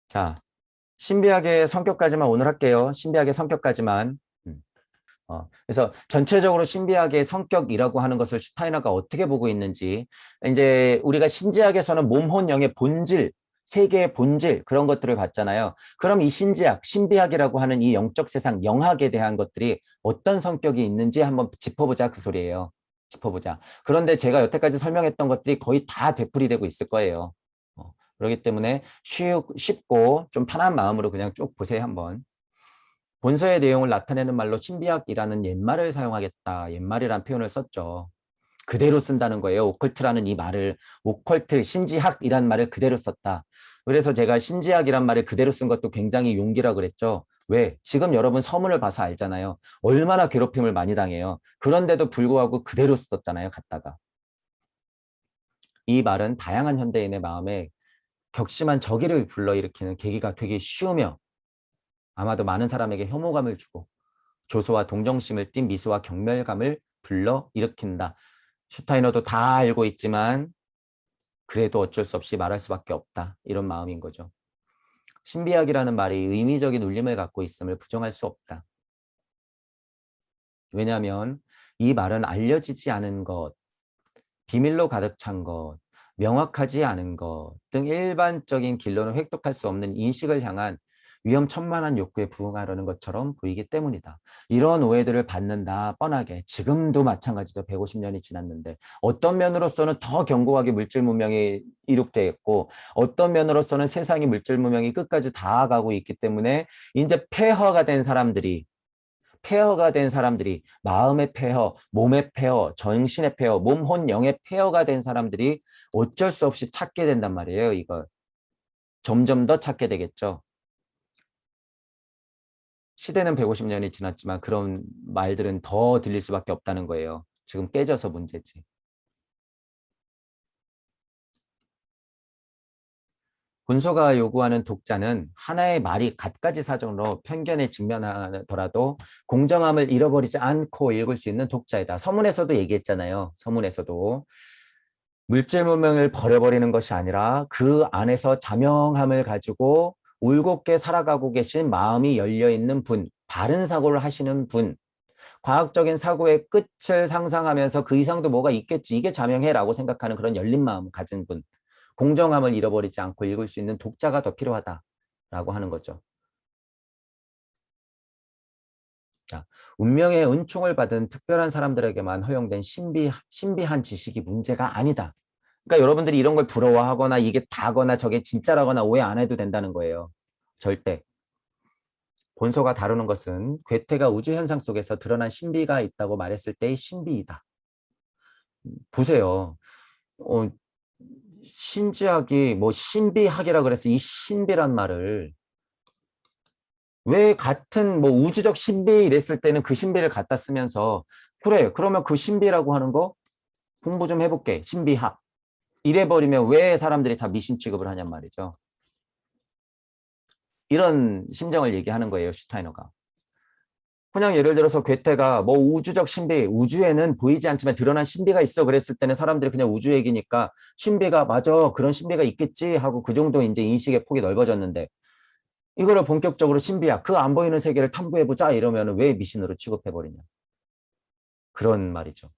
자, 신비학의 성격까지만 오늘 할게요. 신비학의 성격까지만. 그래서 전체적으로 신비학의 성격이라고 하는 것을 슈타이너가 어떻게 보고 있는지, 이제 우리가 신지학에서는 몸, 혼, 영의 본질, 세계의 본질, 그런 것들을 봤잖아요. 그럼 이 신지학, 신비학이라고 하는 이 영적 세상, 영학에 대한 것들이 어떤 성격이 있는지 한번 짚어보자, 그 소리예요. 짚어보자. 그런데 제가 여태까지 설명했던 것들이 거의 다 되풀이되고 있을 거예요. 그렇기 때문에 쉽고 좀 편한 마음으로 그냥 쭉 보세요, 한번. 본서의 내용을 나타내는 말로 신비학이라는 옛말을 사용하겠다. 옛말이라는 표현을 썼죠. 그대로 쓴다는 거예요. 오컬트라는 이 말을, 오컬트, 신지학이란 말을 그대로 썼다. 그래서 제가 신지학이란 말을 그대로 쓴 것도 굉장히 용기라 그랬죠. 왜? 지금 여러분 서문을 봐서 알잖아요. 얼마나 괴롭힘을 많이 당해요. 그런데도 불구하고 그대로 썼잖아요. 갖다가. 이 말은 다양한 현대인의 마음에 격심한 적의를 불러일으키는 계기가 되기 쉬우며 아마도 많은 사람에게 혐오감을 주고 조소와 동정심을 띤 미소와 경멸감을 불러일으킨다. 슈타이너도 다 알고 있지만 그래도 어쩔 수 없이 말할 수밖에 없다. 이런 마음인 거죠. 신비학이라는 말이 의미적인 울림을 갖고 있음을 부정할 수 없다. 왜냐하면 이 말은 알려지지 않은 것, 비밀로 가득 찬 것, 명확하지 않은 것 등 일반적인 길로는 획득할 수 없는 인식을 향한 위험천만한 욕구에 부응하려는 것처럼 보이기 때문이다. 이런 오해들을 받는다. 뻔하게. 지금도 마찬가지로 150년이 지났는데 어떤 면으로서는 더 견고하게 물질 문명이 이룩되어 있고 어떤 면으로서는 세상이 물질 문명이 끝까지 닿아가고 있기 때문에 이제 폐허가 된 사람들이 마음의 폐허, 몸의 폐허, 정신의 폐허, 몸, 혼, 영의 폐허가 된 사람들이 어쩔 수 없이 찾게 된단 말이에요. 이걸 점점 더 찾게 되겠죠. 시대는 150년이 지났지만 그런 말들은 더 들릴 수밖에 없다는 거예요. 지금 깨져서 문제지. 본서가 요구하는 독자는 하나의 말이 갖가지 사정으로 편견에 직면하더라도 공정함을 잃어버리지 않고 읽을 수 있는 독자이다. 서문에서도 얘기했잖아요. 서문에서도. 물질 문명을 버려버리는 것이 아니라 그 안에서 자명함을 가지고 올곧게 살아가고 계신 마음이 열려있는 분, 바른 사고를 하시는 분, 과학적인 사고의 끝을 상상하면서 그 이상도 뭐가 있겠지, 이게 자명해라고 생각하는 그런 열린 마음을 가진 분, 공정함을 잃어버리지 않고 읽을 수 있는 독자가 더 필요하다라고 하는 거죠. 자, 운명의 은총을 받은 특별한 사람들에게만 허용된 신비한 지식이 문제가 아니다. 그러니까 여러분들이 이런 걸 부러워하거나 이게 다거나 저게 진짜라거나 오해 안 해도 된다는 거예요. 절대. 본서가 다루는 것은 괴테가 우주 현상 속에서 드러난 신비가 있다고 말했을 때의 신비이다. 보세요. 어, 신지학이 뭐 신비학이라 그래서 이 신비란 말을 왜 같은 뭐 우주적 신비 이랬을 때는 그 신비를 갖다 쓰면서 그래 그러면 그 신비라고 하는 거 공부 좀 해볼게. 신비학. 이래버리면 왜 사람들이 다 미신 취급을 하냔 말이죠. 이런 심정을 얘기하는 거예요. 슈타이너가. 그냥 예를 들어서 괴테가 뭐 우주적 신비, 우주에는 보이지 않지만 드러난 신비가 있어 그랬을 때는 사람들이 그냥 우주 얘기니까 신비가 맞아 그런 신비가 있겠지 하고 그 정도 이제 인식의 폭이 넓어졌는데 이거를 본격적으로 신비야 그 안 보이는 세계를 탐구해보자 이러면 왜 미신으로 취급해버리냐 그런 말이죠.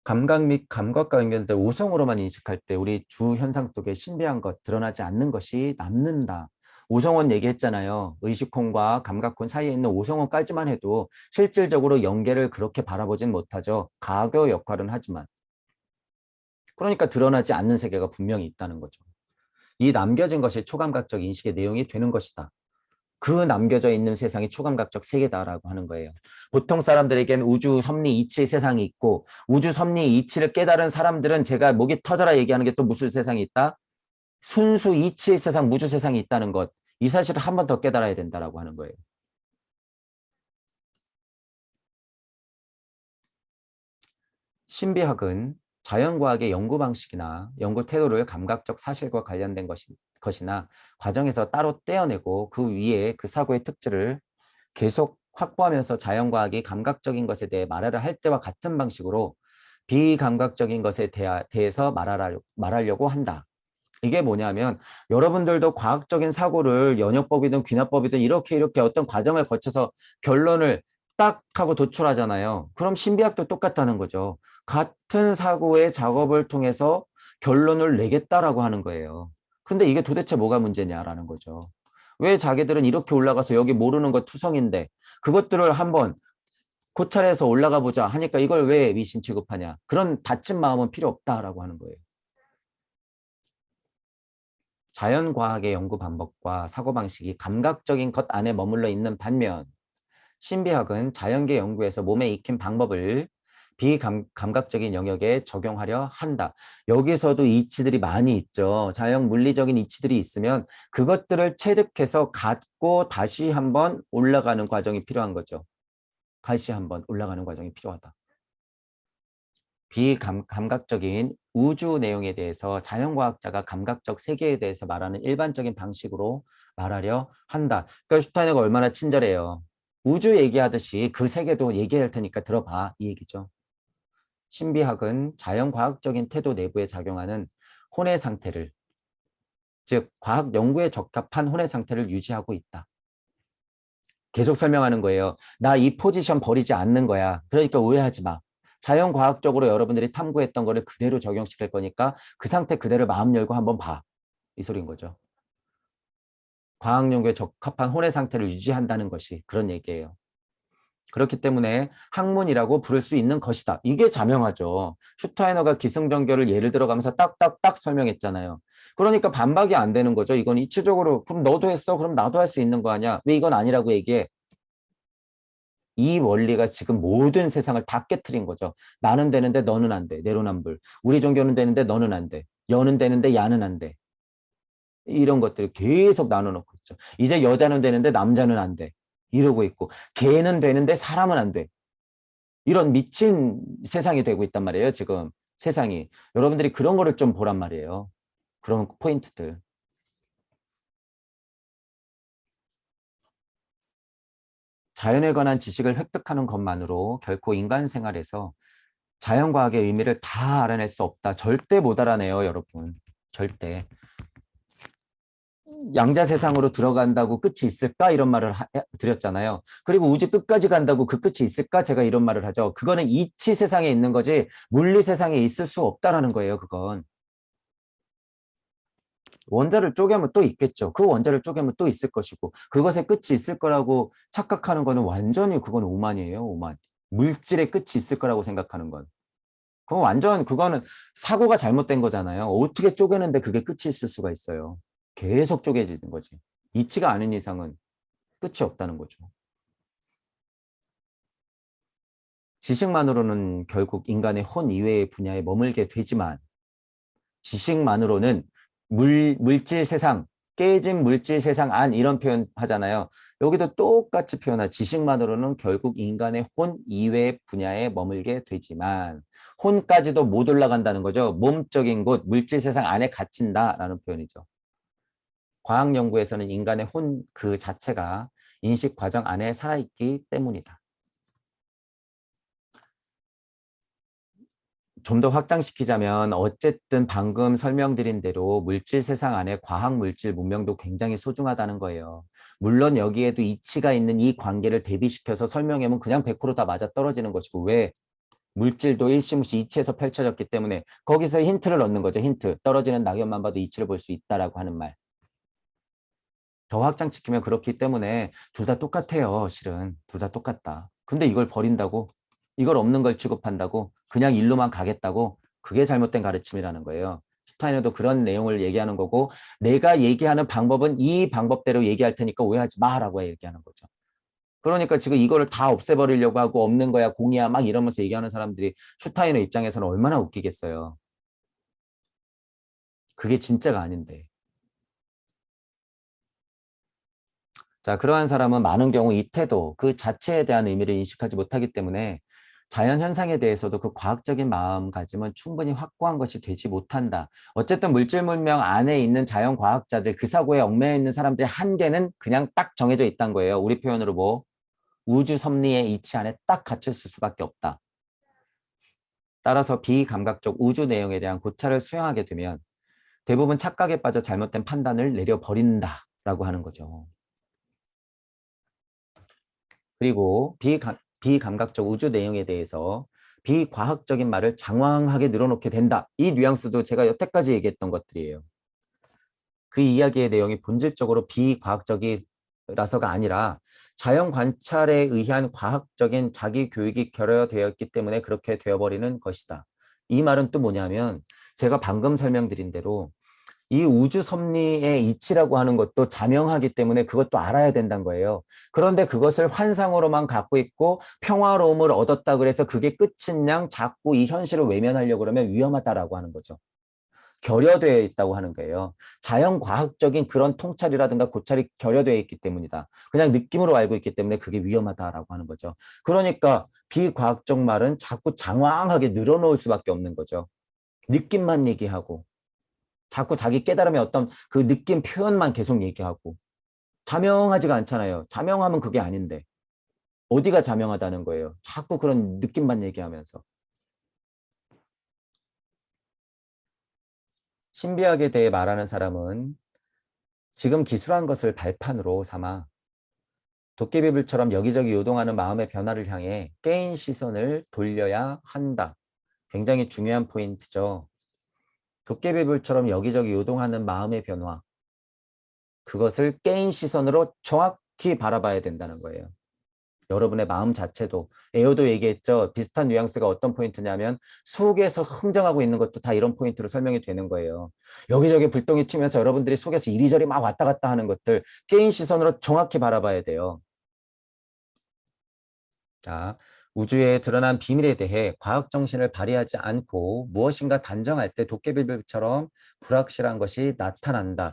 감각 및 감각과 연결된 오성으로만 인식할 때 우리 주 현상 속에 신비한 것, 드러나지 않는 것이 남는다. 오성원 얘기했잖아요. 의식혼과 감각혼 사이에 있는 오성원까지만 해도 실질적으로 연계를 그렇게 바라보진 못하죠. 가교 역할은 하지만. 그러니까 드러나지 않는 세계가 분명히 있다는 거죠. 이 남겨진 것이 초감각적 인식의 내용이 되는 것이다. 그 남겨져 있는 세상이 초감각적 세계다라고 하는 거예요. 보통 사람들에게는 우주 섭리 이치의 세상이 있고 우주 섭리 이치를 깨달은 사람들은 제가 목이 터져라 얘기하는 게 또 무슨 세상이 있다? 순수 이치의 세상, 무주 세상이 있다는 것. 이 사실을 한 번 더 깨달아야 된다라고 하는 거예요. 신비학은 자연과학의 연구 방식이나 연구 태도를 감각적 사실과 관련된 것이나 과정에서 따로 떼어내고 그 위에 그 사고의 특질을 계속 확보하면서 자연과학이 감각적인 것에 대해 말을 할 때와 같은 방식으로 비감각적인 것에 대해서 말하려고 한다. 이게 뭐냐면 여러분들도 과학적인 사고를 연역법이든 귀납법이든 이렇게 어떤 과정을 거쳐서 결론을 딱 하고 도출하잖아요. 그럼 신비학도 똑같다는 거죠. 같은 사고의 작업을 통해서 결론을 내겠다라고 하는 거예요. 근데 이게 도대체 뭐가 문제냐라는 거죠. 왜 자기들은 이렇게 올라가서 여기 모르는 거 투성인데 그것들을 한번 고찰해서 올라가 보자 하니까 이걸 왜 미신 취급하냐. 그런 다친 마음은 필요 없다라고 하는 거예요. 자연과학의 연구 방법과 사고방식이 감각적인 것 안에 머물러 있는 반면 신비학은 자연계 연구에서 몸에 익힌 방법을 비감각적인 영역에 적용하려 한다. 여기서도 이치들이 많이 있죠. 자연 물리적인 이치들이 있으면 그것들을 체득해서 갖고 다시 한번 올라가는 과정이 필요한 거죠. 다시 한번 올라가는 과정이 필요하다. 비감각적인 우주 내용에 대해서 자연과학자가 감각적 세계에 대해서 말하는 일반적인 방식으로 말하려 한다. 그러니까 슈타이너가 얼마나 친절해요. 우주 얘기하듯이 그 세계도 얘기할 테니까 들어봐 이 얘기죠. 신비학은 자연과학적인 태도 내부에 작용하는 혼의 상태를, 즉 과학 연구에 적합한 혼의 상태를 유지하고 있다. 계속 설명하는 거예요. 나 이 포지션 버리지 않는 거야. 그러니까 오해하지 마. 자연과학적으로 여러분들이 탐구했던 거를 그대로 적용시킬 거니까 그 상태 그대로 마음 열고 한번 봐. 이 소리인 거죠. 과학 연구에 적합한 혼의 상태를 유지한다는 것이 그런 얘기예요. 그렇기 때문에 학문이라고 부를 수 있는 것이다. 이게 자명하죠. 슈타이너가 기승전결을 예를 들어가면서 딱딱딱 설명했잖아요. 그러니까 반박이 안 되는 거죠. 이건 이치적으로 그럼 너도 했어? 그럼 나도 할 수 있는 거 아니야? 왜 이건 아니라고 얘기해? 이 원리가 지금 모든 세상을 다 깨트린 거죠. 나는 되는데 너는 안 돼. 내로남불. 우리 종교는 되는데 너는 안 돼. 여는 되는데 야는 안 돼. 이런 것들을 계속 나눠놓고 있죠. 이제 여자는 되는데 남자는 안 돼. 이러고 있고 개는 되는데 사람은 안 돼. 이런 미친 세상이 되고 있단 말이에요. 지금 세상이. 여러분들이 그런 거를 좀 보란 말이에요. 그런 포인트들. 자연에 관한 지식을 획득하는 것만으로 결코 인간 생활에서 자연과학의 의미를 다 알아낼 수 없다. 절대 못 알아내요, 여러분. 절대. 양자 세상으로 들어간다고 끝이 있을까? 이런 말을 드렸잖아요. 그리고 우주 끝까지 간다고 그 끝이 있을까? 제가 이런 말을 하죠. 그거는 이치 세상에 있는 거지 물리 세상에 있을 수 없다라는 거예요, 그건. 원자를 쪼개면 또 있겠죠. 그 원자를 쪼개면 또 있을 것이고 그것의 끝이 있을 거라고 착각하는 거는 완전히 그건 오만이에요, 오만. 물질의 끝이 있을 거라고 생각하는 건. 그건 완전 그거는 사고가 잘못된 거잖아요. 어떻게 쪼개는데 그게 끝이 있을 수가 있어요. 계속 쪼개지는 거지. 이치가 아닌 이상은 끝이 없다는 거죠. 지식만으로는 결국 인간의 혼 이외의 분야에 머물게 되지만 지식만으로는 물질 세상, 깨진 물질 세상 안 이런 표현 하잖아요. 여기도 똑같이 표현한 지식만으로는 결국 인간의 혼 이외의 분야에 머물게 되지만 혼까지도 못 올라간다는 거죠. 몸적인 곳, 물질 세상 안에 갇힌다라는 표현이죠. 과학 연구에서는 인간의 혼 그 자체가 인식 과정 안에 살아있기 때문이다. 좀 더 확장시키자면 어쨌든 방금 설명드린 대로 물질 세상 안에 과학 물질 문명도 굉장히 소중하다는 거예요. 물론 여기에도 이치가 있는 이 관계를 대비시켜서 설명하면 그냥 100%다 맞아떨어지는 것이고 왜? 물질도 일시무시 이치에서 펼쳐졌기 때문에 거기서 힌트를 얻는 거죠. 힌트. 떨어지는 낙엽만 봐도 이치를 볼 수 있다라고 하는 말. 더 확장시키면 그렇기 때문에 둘 다 똑같아요. 실은 둘 다 똑같다. 근데 이걸 버린다고? 이걸 없는 걸 취급한다고? 그냥 일로만 가겠다고? 그게 잘못된 가르침이라는 거예요. 슈타이너도 그런 내용을 얘기하는 거고 내가 얘기하는 방법은 이 방법대로 얘기할 테니까 오해하지 마라고 얘기하는 거죠. 그러니까 지금 이거를 다 없애버리려고 하고 없는 거야 공이야 막 이러면서 얘기하는 사람들이 슈타이너 입장에서는 얼마나 웃기겠어요. 그게 진짜가 아닌데. 자, 그러한 사람은 많은 경우 이 태도, 그 자체에 대한 의미를 인식하지 못하기 때문에 자연 현상에 대해서도 그 과학적인 마음가짐은 충분히 확고한 것이 되지 못한다. 어쨌든 물질 문명 안에 있는 자연 과학자들, 그 사고에 얽매여 있는 사람들의 한계는 그냥 딱 정해져 있다는 거예요. 우리 표현으로 뭐 우주 섭리의 이치 안에 딱 갇혔을 수밖에 없다. 따라서 비감각적 우주 내용에 대한 고찰을 수용하게 되면 대부분 착각에 빠져 잘못된 판단을 내려버린다라고 하는 거죠. 그리고 비감각적 우주 내용에 대해서 비과학적인 말을 장황하게 늘어놓게 된다. 이 뉘앙스도 제가 여태까지 얘기했던 것들이에요. 그 이야기의 내용이 본질적으로 비과학적이라서가 아니라 자연 관찰에 의한 과학적인 자기 교육이 결여되어 있기 때문에 그렇게 되어버리는 것이다. 이 말은 또 뭐냐면 제가 방금 설명드린 대로 이 우주 섭리의 이치라고 하는 것도 자명하기 때문에 그것도 알아야 된다는 거예요. 그런데 그것을 환상으로만 갖고 있고 평화로움을 얻었다 그래서 그게 끝인 양 자꾸 이 현실을 외면하려고 그러면 위험하다라고 하는 거죠. 결여되어 있다고 하는 거예요. 자연과학적인 그런 통찰이라든가 고찰이 결여되어 있기 때문이다. 그냥 느낌으로 알고 있기 때문에 그게 위험하다라고 하는 거죠. 그러니까 비과학적 말은 자꾸 장황하게 늘어놓을 수밖에 없는 거죠. 느낌만 얘기하고 자꾸 자기 깨달음의 어떤 그 느낌 표현만 계속 얘기하고 자명하지가 않잖아요. 자명하면 그게 아닌데 어디가 자명하다는 거예요. 자꾸 그런 느낌만 얘기하면서. 신비학에 대해 말하는 사람은 지금 기술한 것을 발판으로 삼아 도깨비불처럼 여기저기 요동하는 마음의 변화를 향해 깨인 시선을 돌려야 한다. 굉장히 중요한 포인트죠. 도깨비불처럼 여기저기 요동하는 마음의 변화. 그것을 깨인 시선으로 정확히 바라봐야 된다는 거예요. 여러분의 마음 자체도 에어도 얘기했죠. 비슷한 뉘앙스가 어떤 포인트냐면 속에서 흥정하고 있는 것도 다 이런 포인트로 설명이 되는 거예요. 여기저기 불똥이 튀면서 여러분들이 속에서 이리저리 막 왔다 갔다 하는 것들 깨인 시선으로 정확히 바라봐야 돼요. 자, 우주에 드러난 비밀에 대해 과학 정신을 발휘하지 않고 무엇인가 단정할 때 도깨비불처럼 불확실한 것이 나타난다.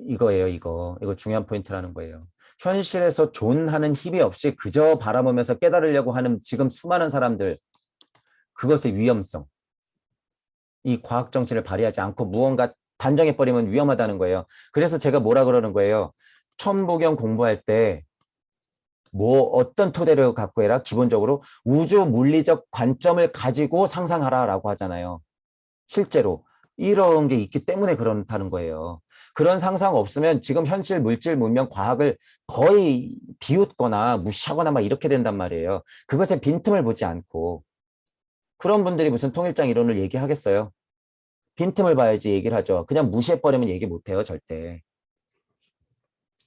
이거예요, 이거. 이거 중요한 포인트라는 거예요. 현실에서 존하는 힘이 없이 그저 바라보면서 깨달으려고 하는 지금 수많은 사람들, 그것의 위험성. 이 과학 정신을 발휘하지 않고 무언가 단정해버리면 위험하다는 거예요. 그래서 제가 뭐라 그러는 거예요. 천부경 공부할 때 뭐 어떤 토대를 갖고 해라? 기본적으로 우주 물리적 관점을 가지고 상상하라라고 하잖아요. 실제로. 이런 게 있기 때문에 그렇다는 거예요. 그런 상상 없으면 지금 현실 물질 문명 과학을 거의 비웃거나 무시하거나 막 이렇게 된단 말이에요. 그것에 빈틈을 보지 않고 그런 분들이 무슨 통일장 이론을 얘기하겠어요. 빈틈을 봐야지 얘기를 하죠. 그냥 무시해버리면 얘기 못해요, 절대.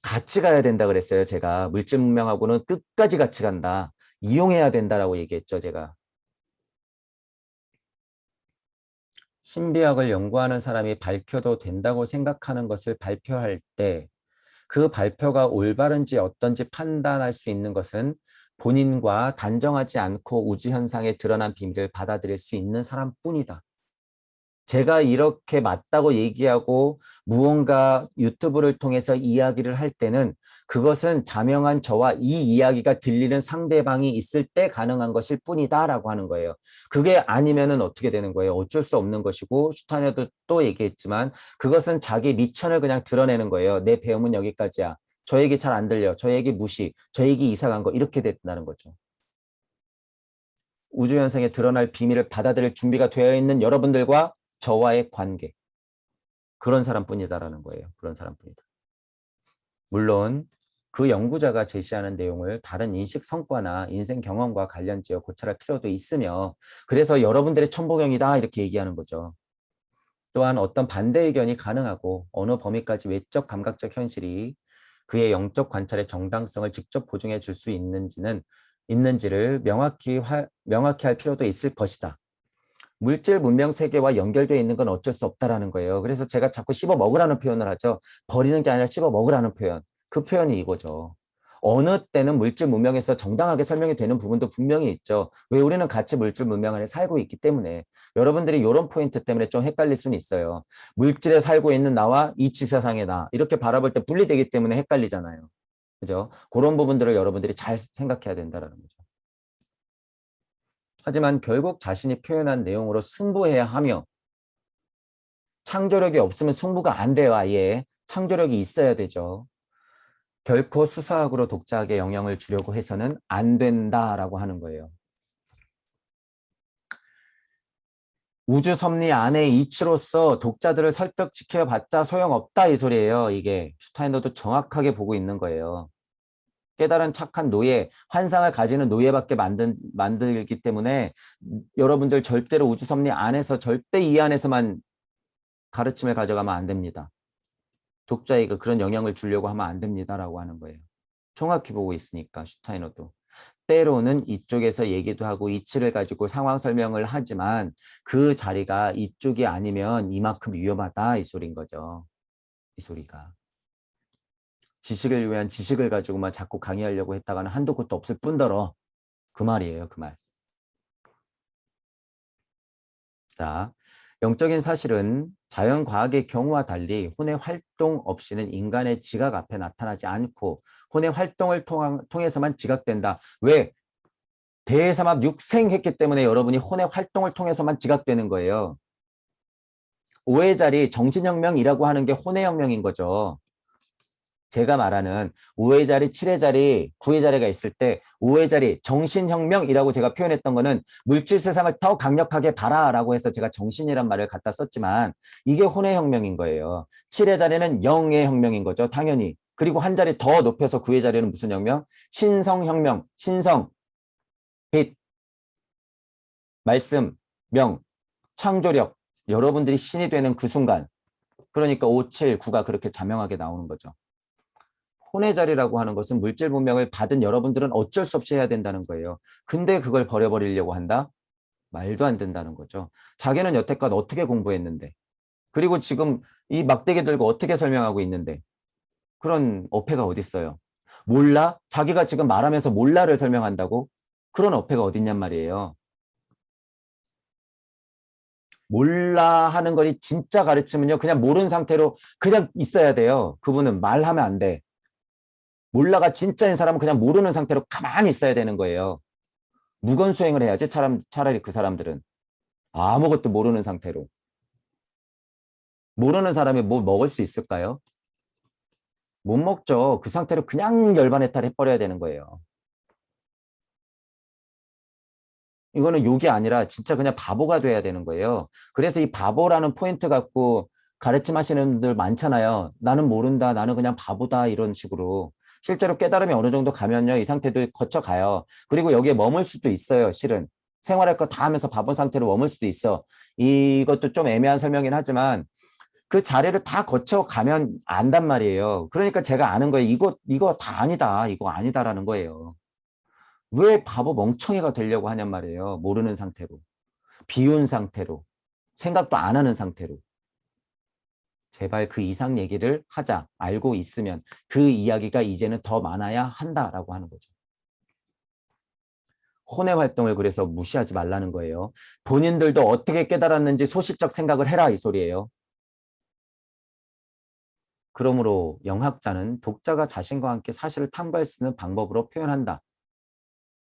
같이 가야 된다 그랬어요, 제가. 물질 문명하고는 끝까지 같이 간다. 이용해야 된다라고 얘기했죠, 제가. 신비학을 연구하는 사람이 밝혀도 된다고 생각하는 것을 발표할 때 그 발표가 올바른지 어떤지 판단할 수 있는 것은 본인과 단정하지 않고 우주현상에 드러난 비밀을 받아들일 수 있는 사람뿐이다. 제가 이렇게 맞다고 얘기하고 무언가 유튜브를 통해서 이야기를 할 때는 그것은 자명한 저와 이 이야기가 들리는 상대방이 있을 때 가능한 것일 뿐이다라고 하는 거예요. 그게 아니면은 어떻게 되는 거예요? 어쩔 수 없는 것이고 슈타이너도 또 얘기했지만 그것은 자기 미천을 그냥 드러내는 거예요. 내 배움은 여기까지야. 저 얘기 잘 안 들려. 저 얘기 무시. 저 얘기 이상한 거 이렇게 된다는 거죠. 우주현상에 드러날 비밀을 받아들일 준비가 되어 있는 여러분들과 저와의 관계. 그런 사람뿐이다라는 거예요. 그런 사람뿐이다. 물론 그 연구자가 제시하는 내용을 다른 인식 성과나 인생 경험과 관련지어 고찰할 필요도 있으며 그래서 여러분들의 천보경이다 이렇게 얘기하는 거죠. 또한 어떤 반대 의견이 가능하고 어느 범위까지 외적 감각적 현실이 그의 영적 관찰의 정당성을 직접 보증해 줄 수 있는지를 명확히 할 필요도 있을 것이다. 물질 문명 세계와 연결되어 있는 건 어쩔 수 없다라는 거예요. 그래서 제가 자꾸 씹어 먹으라는 표현을 하죠. 버리는 게 아니라 씹어 먹으라는 표현. 그 표현이 이거죠. 어느 때는 물질 문명에서 정당하게 설명이 되는 부분도 분명히 있죠. 왜 우리는 같이 물질 문명 안에 살고 있기 때문에 여러분들이 이런 포인트 때문에 좀 헷갈릴 수는 있어요. 물질에 살고 있는 나와 이치 세상의 나 이렇게 바라볼 때 분리되기 때문에 헷갈리잖아요. 그죠? 그런 부분들을 여러분들이 잘 생각해야 된다는 거죠. 하지만 결국 자신이 표현한 내용으로 승부해야 하며 창조력이 없으면 승부가 안 돼요. 아예 창조력이 있어야 되죠. 결코 수사학으로 독자에게 영향을 주려고 해서는 안 된다라고 하는 거예요. 우주 섭리 안의 이치로서 독자들을 설득시켜봤자 소용없다 이 소리예요. 이게 슈타이너도 정확하게 보고 있는 거예요. 깨달은 착한 노예, 환상을 가지는 노예밖에 만들기 때문에 여러분들 절대로 우주 섭리 안에서 절대 이 안에서만 가르침을 가져가면 안 됩니다. 독자에게 그런 영향을 주려고 하면 안 됩니다라고 하는 거예요. 정확히 보고 있으니까 슈타이너도. 때로는 이쪽에서 얘기도 하고 이치를 가지고 상황 설명을 하지만 그 자리가 이쪽이 아니면 이만큼 위험하다 이 소리인 거죠. 이 소리가. 지식을 위한 지식을 가지고만 자꾸 강의하려고 했다가는 한도 끝도 없을 뿐더러 그 말이에요. 그 말. 자, 영적인 사실은 자연과학의 경우와 달리 혼의 활동 없이는 인간의 지각 앞에 나타나지 않고 혼의 활동을 통해서만 지각된다. 왜? 대삼합 육생했기 때문에 여러분이 혼의 활동을 통해서만 지각되는 거예요. 5의 자리 정신혁명이라고 하는 게 혼의 혁명인 거죠. 제가 말하는 5의 자리, 7의 자리, 9의 자리가 있을 때 5의 자리 정신혁명이라고 제가 표현했던 거는 물질 세상을 더 강력하게 봐라라고 해서 제가 정신이란 말을 갖다 썼지만 이게 혼의 혁명인 거예요. 7의 자리는 영의 혁명인 거죠. 당연히. 그리고 한 자리 더 높여서 9의 자리는 무슨 혁명? 신성혁명, 신성, 빛, 말씀, 명, 창조력. 여러분들이 신이 되는 그 순간. 그러니까 5, 7, 9가 그렇게 자명하게 나오는 거죠. 혼의 자리라고 하는 것은 물질 문명을 받은 여러분들은 어쩔 수 없이 해야 된다는 거예요. 근데 그걸 버려버리려고 한다? 말도 안 된다는 거죠. 자기는 여태껏 어떻게 공부했는데 그리고 지금 이 막대기 들고 어떻게 설명하고 있는데 그런 어폐가 어디 있어요? 몰라? 자기가 지금 말하면서 몰라를 설명한다고? 그런 어폐가 어딨냔 말이에요. 몰라 하는 거니 진짜 가르치면요. 그냥 모르는 상태로 그냥 있어야 돼요. 그분은 말하면 안 돼. 몰라가 진짜인 사람은 그냥 모르는 상태로 가만히 있어야 되는 거예요. 무건수행을 해야지 차라리 그 사람들은. 아무것도 모르는 상태로. 모르는 사람이 뭐 먹을 수 있을까요? 못 먹죠. 그 상태로 그냥 열반해탈 해버려야 되는 거예요. 이거는 욕이 아니라 진짜 그냥 바보가 돼야 되는 거예요. 그래서 이 바보라는 포인트 갖고 가르침하시는 분들 많잖아요. 나는 모른다. 나는 그냥 바보다. 이런 식으로. 실제로 깨달음이 어느 정도 가면요. 이 상태도 거쳐가요. 그리고 여기에 머물 수도 있어요. 실은. 생활할 거 다 하면서 바보 상태로 머물 수도 있어. 이것도 좀 애매한 설명이긴 하지만 그 자리를 다 거쳐가면 안단 말이에요. 그러니까 제가 아는 거예요. 이거 다 아니다. 이거 아니다라는 거예요. 왜 바보 멍청이가 되려고 하냔 말이에요. 모르는 상태로. 비운 상태로. 생각도 안 하는 상태로. 제발 그 이상 얘기를 하자. 알고 있으면 그 이야기가 이제는 더 많아야 한다라고 하는 거죠. 혼의 활동을 그래서 무시하지 말라는 거예요. 본인들도 어떻게 깨달았는지 소시적 생각을 해라 이 소리예요. 그러므로 영학자는 독자가 자신과 함께 사실을 탐구할 수 있는 방법으로 표현한다.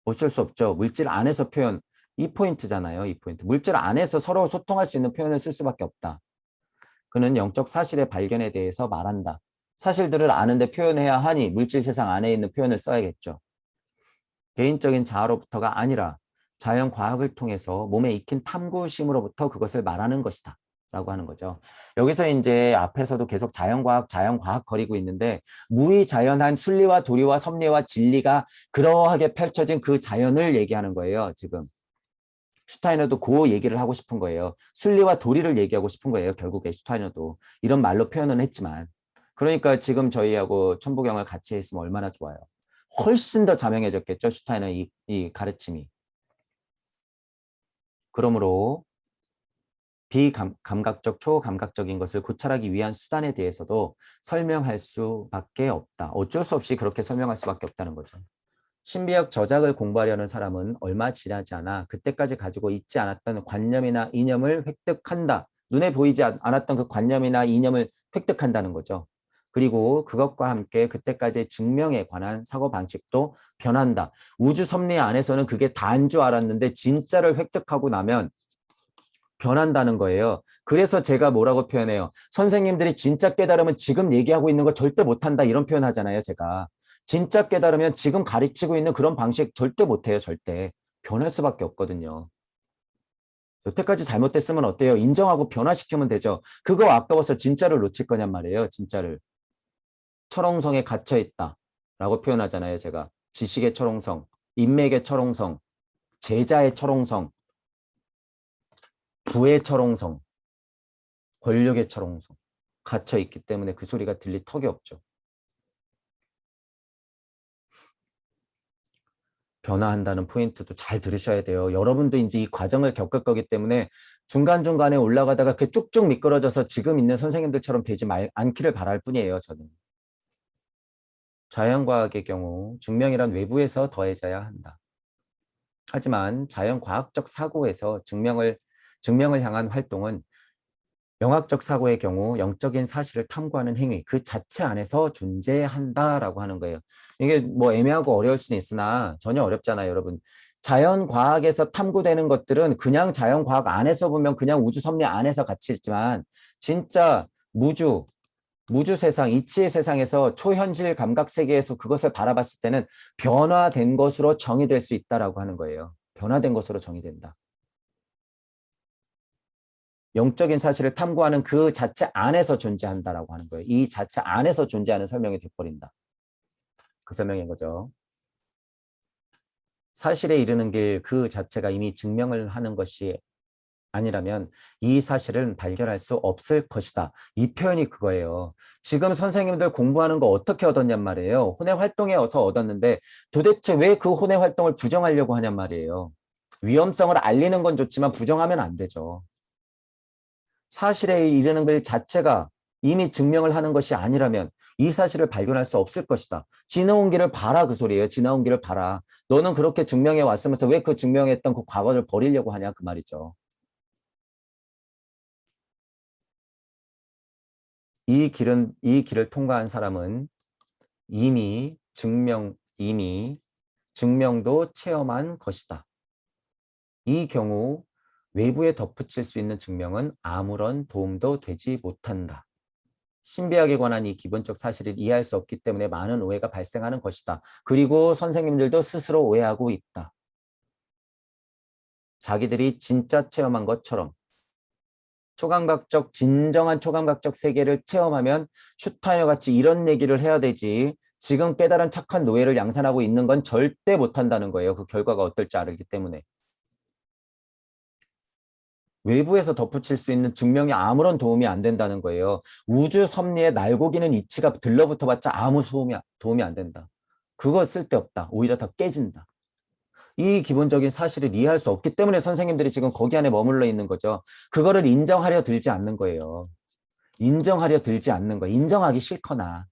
어쩔 수 없죠. 물질 안에서 표현. 이 포인트잖아요. 이 포인트. 물질 안에서 서로 소통할 수 있는 표현을 쓸 수밖에 없다. 그는 영적 사실의 발견에 대해서 말한다. 사실들을 아는데 표현해야 하니 물질 세상 안에 있는 표현을 써야겠죠. 개인적인 자아로부터가 아니라 자연과학을 통해서 몸에 익힌 탐구심으로부터 그것을 말하는 것이다. 라고 하는 거죠. 여기서 이제 앞에서도 계속 자연과학 거리고 있는데 무의자연한 순리와 도리와 섭리와 진리가 그러하게 펼쳐진 그 자연을 얘기하는 거예요. 지금. 슈타이너도 그 얘기를 하고 싶은 거예요. 순리와 도리를 얘기하고 싶은 거예요. 결국에 슈타이너도. 이런 말로 표현은 했지만. 그러니까 지금 저희하고 천부경을 같이 했으면 얼마나 좋아요. 훨씬 더 자명해졌겠죠. 슈타이너 이 가르침이. 그러므로 비감각적, 초감각적인 것을 고찰하기 위한 수단에 대해서도 설명할 수밖에 없다. 어쩔 수 없이 그렇게 설명할 수밖에 없다는 거죠. 신비학 저작을 공부하려는 사람은 얼마 지나지 않아 그때까지 가지고 있지 않았던 관념이나 이념을 획득한다. 눈에 보이지 않았던 그 관념이나 이념을 획득한다는 거죠. 그리고 그것과 함께 그때까지의 증명에 관한 사고방식도 변한다. 우주 섭리 안에서는 그게 다인 줄 알았는데 진짜를 획득하고 나면 변한다는 거예요. 그래서 제가 뭐라고 표현해요. 선생님들이 진짜 깨달으면 지금 얘기하고 있는 거 절대 못한다 이런 표현 하잖아요. 제가. 진짜 깨달으면 지금 가르치고 있는 그런 방식 절대 못해요. 절대. 변할 수밖에 없거든요. 여태까지 잘못됐으면 어때요? 인정하고 변화시키면 되죠. 그거 아까워서 진짜를 놓칠 거냔 말이에요. 진짜를. 철옹성에 갇혀 있다 라고 표현하잖아요. 제가. 지식의 철옹성, 인맥의 철옹성, 제자의 철옹성, 부의 철옹성, 권력의 철옹성 갇혀 있기 때문에 그 소리가 들릴 턱이 없죠. 변화한다는 포인트도 잘 들으셔야 돼요. 여러분도 이제 이 과정을 겪을 거기 때문에 중간중간에 올라가다가 그 쭉쭉 미끄러져서 지금 있는 선생님들처럼 되지 않기를 바랄 뿐이에요. 저는. 자연과학의 경우 증명이란 외부에서 더해져야 한다. 하지만 자연과학적 사고에서 증명을 향한 활동은 영학적 사고의 경우 영적인 사실을 탐구하는 행위 그 자체 안에서 존재한다라고 하는 거예요. 이게 뭐 애매하고 어려울 수는 있으나 전혀 어렵잖아요, 여러분. 자연과학에서 탐구되는 것들은 그냥 자연과학 안에서 보면 그냥 우주 섭리 안에서 같이 있지만 진짜 무주 세상, 이치의 세상에서 초현실 감각 세계에서 그것을 바라봤을 때는 변화된 것으로 정의될 수 있다라고 하는 거예요. 변화된 것으로 정의된다. 영적인 사실을 탐구하는 그 자체 안에서 존재한다라고 하는 거예요. 이 자체 안에서 존재하는 설명이 돼버린다. 그 설명인 거죠. 사실에 이르는 길 그 자체가 이미 증명을 하는 것이 아니라면 이 사실은 발견할 수 없을 것이다. 이 표현이 그거예요. 지금 선생님들 공부하는 거 어떻게 얻었냔 말이에요. 혼의 활동에 어서 얻었는데 도대체 왜 그 혼의 활동을 부정하려고 하냔 말이에요. 위험성을 알리는 건 좋지만 부정하면 안 되죠. 사실에 이르는 것 자체가 이미 증명을 하는 것이 아니라면 이 사실을 발견할 수 없을 것이다. 지나온 길을 봐라 그 소리예요. 지나온 길을 봐라. 너는 그렇게 증명해 왔으면서 왜 그 증명했던 그 과거를 버리려고 하냐 그 말이죠. 이 길을 통과한 사람은 이미 증명도 체험한 것이다. 이 경우 외부에 덧붙일 수 있는 증명은 아무런 도움도 되지 못한다. 신비학에 관한 이 기본적 사실을 이해할 수 없기 때문에 많은 오해가 발생하는 것이다. 그리고 선생님들도 스스로 오해하고 있다. 자기들이 진짜 체험한 것처럼 진정한 초감각적 세계를 체험하면 슈타인과 같이 이런 얘기를 해야 되지 지금 깨달은 착한 노예를 양산하고 있는 건 절대 못한다는 거예요. 그 결과가 어떨지 알기 때문에. 외부에서 덧붙일 수 있는 증명이 아무런 도움이 안 된다는 거예요. 우주 섭리에 날고기는 이치가 들러붙어봤자 아무 도움이 안 된다. 그거 쓸데없다. 오히려 더 깨진다. 이 기본적인 사실을 이해할 수 없기 때문에 선생님들이 지금 거기 안에 머물러 있는 거죠. 그거를 인정하려 들지 않는 거예요. 인정하려 들지 않는 거예요. 인정하기 싫거나.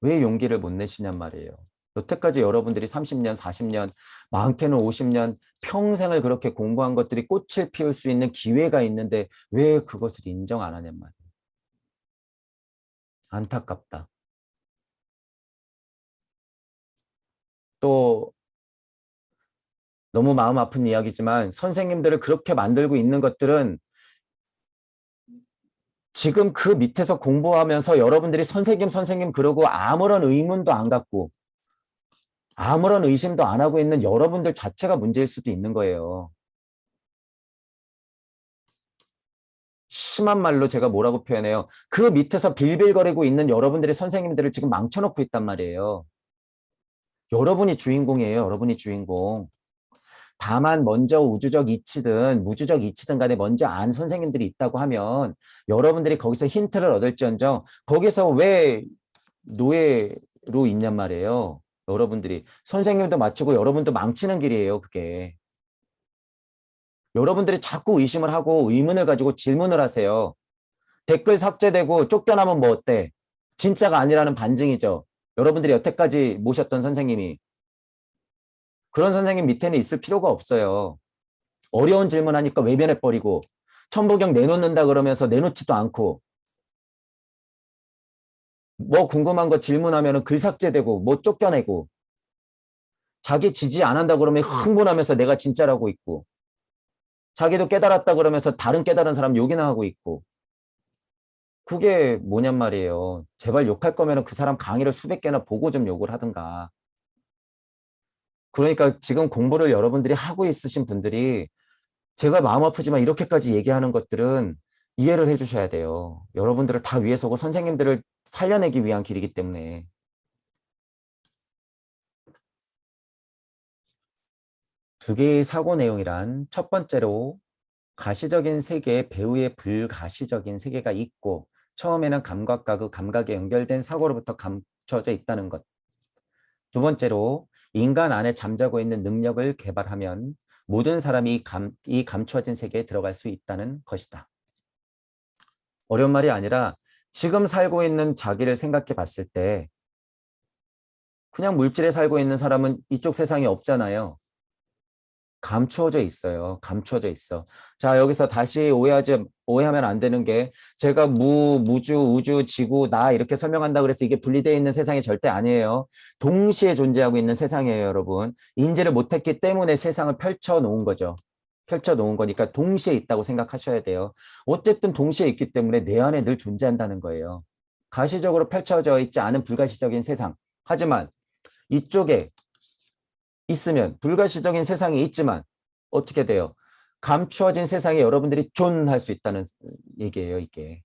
왜 용기를 못 내시냔 말이에요. 여태까지 여러분들이 30년, 40년, 많게는 50년 평생을 그렇게 공부한 것들이 꽃을 피울 수 있는 기회가 있는데 왜 그것을 인정 안 하냔 말이에요. 안타깝다. 또 너무 마음 아픈 이야기지만 선생님들을 그렇게 만들고 있는 것들은 지금 그 밑에서 공부하면서 여러분들이 선생님 그러고 아무런 의문도 안 갖고 아무런 의심도 안 하고 있는 여러분들 자체가 문제일 수도 있는 거예요. 심한 말로 제가 뭐라고 표현해요. 그 밑에서 빌빌거리고 있는 여러분들이 선생님들을 지금 망쳐놓고 있단 말이에요. 여러분이 주인공이에요. 여러분이 주인공. 다만 먼저 우주적 이치든 무주적 이치든 간에 먼저 안 선생님들이 있다고 하면 여러분들이 거기서 힌트를 얻을지언정 거기서 왜 노예로 있냔 말이에요. 여러분들이. 선생님도 마치고 여러분도 망치는 길이에요. 그게. 여러분들이 자꾸 의심을 하고 의문을 가지고 질문을 하세요. 댓글 삭제되고 쫓겨나면 뭐 어때? 진짜가 아니라는 반증이죠. 여러분들이 여태까지 모셨던 선생님이. 그런 선생님 밑에는 있을 필요가 없어요. 어려운 질문하니까 외면해버리고 천부경 내놓는다 그러면서 내놓지도 않고 뭐 궁금한 거 질문하면 글 삭제되고 뭐 쫓겨내고 자기 지지 안 한다 그러면 흥분하면서 내가 진짜라고 있고 자기도 깨달았다 그러면서 다른 깨달은 사람 욕이나 하고 있고 그게 뭐냔 말이에요. 제발 욕할 거면 그 사람 강의를 수백 개나 보고 좀 욕을 하든가. 그러니까 지금 공부를 여러분들이 하고 있으신 분들이 제가 마음 아프지만 이렇게까지 얘기하는 것들은 이해를 해주셔야 돼요. 여러분들을 다 위해 서고 선생님들을 살려내기 위한 길이기 때문에. 두 개의 사고 내용이란 첫 번째로 가시적인 세계에 배우의 불가시적인 세계가 있고 처음에는 감각과 그 감각에 연결된 사고로부터 감춰져 있다는 것. 두 번째로 인간 안에 잠자고 있는 능력을 개발하면 모든 사람이 이 감추어진 세계에 들어갈 수 있다는 것이다. 어려운 말이 아니라 지금 살고 있는 자기를 생각해 봤을 때 그냥 물질에 살고 있는 사람은 이쪽 세상에 없잖아요. 감추어져 있어요. 감추어져 있어. 자, 여기서 다시 오해하면 안 되는 게 제가 무주, 우주, 지구, 나 이렇게 설명한다 그래서 이게 분리되어 있는 세상이 절대 아니에요. 동시에 존재하고 있는 세상이에요, 여러분. 인지를 못했기 때문에 세상을 펼쳐 놓은 거죠. 펼쳐 놓은 거니까 동시에 있다고 생각하셔야 돼요. 어쨌든 동시에 있기 때문에 내 안에 늘 존재한다는 거예요. 가시적으로 펼쳐져 있지 않은 불가시적인 세상. 하지만 이쪽에 있으면 불가시적인 세상이 있지만 어떻게 돼요? 감추어진 세상에 여러분들이 존할 수 있다는 얘기예요, 이게.